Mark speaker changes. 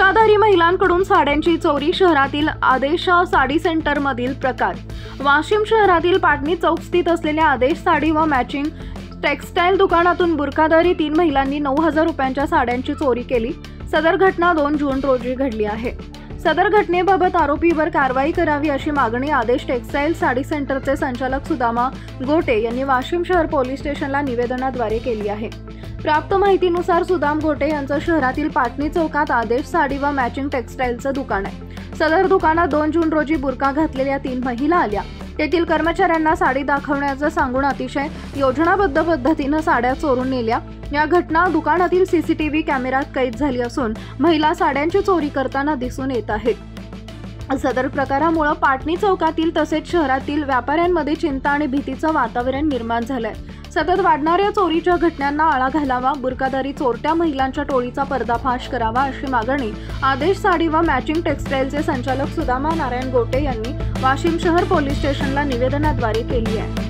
Speaker 1: बुरखाधारी महिलांकडून साड्यांची चोरी, शहरातील आदेश साडी सेंटरमधील प्रकार। वाशिम शहरातील पाटणी चौक स्थित असलेल्या आदेश साडी व मॅचिंग टेक्सटाईल दुकानातून बुरखाधारी 3 महिलांनी 9,000 रुपयांच्या साड्यांची चोरी केली। सदर घटना 2 जून रोजी घडली आहे। सदर घटनेबाबत आरोपीवर कारवाई करावी अशी मागणी आदेश टेक्सटाईल साडी सेंटरचे संचालक सुदामा गोटे यांनी वाशिम शहर पोलीस स्टेशनला निवेदनाद्वारे केली आहे। प्राप्त माहितीनुसार सुदाम गोटे यांचं शहरातील पाटणी चौकात आदेश साडी व मॅचिंग टेक्सटाईलचं दुकान आहे। सदर दुकानात 2 जून रोजी बुरखा घातलेल्या 3 महिला आल्या। तेथील कर्मचाऱ्यांना साडी दाखवण्याचं सांगून अतिशय योजनाबद्ध पद्धतीने साड्या चोरून नेल्या। या घटना दुकानातील सीसीटीव्ही कॅमेऱ्यात कैद झाली असून महिला साड्यांची चोरी करताना दिसून येत आहेत। सदर प्रकारामुळे पाटणी चौकातील तसेच शहरातील व्यापाऱ्यांमध्ये चिंता आणि भीतीचं वातावरण निर्माण झालंय। सतत वाढणाऱ्या चोरीच्या घटनांना आळा घालावा, बुरखाधारी चोरट्या महिलांच्या टोळीचा पर्दाफाश करावा अशी मागणी आदेश साडी व मॅचिंग टेक्सटाईलचे संचालक सुदामा नारायण गोटे यांनी वाशिम शहर पोलीस स्टेशनला निवेदनाद्वारे केली आहे।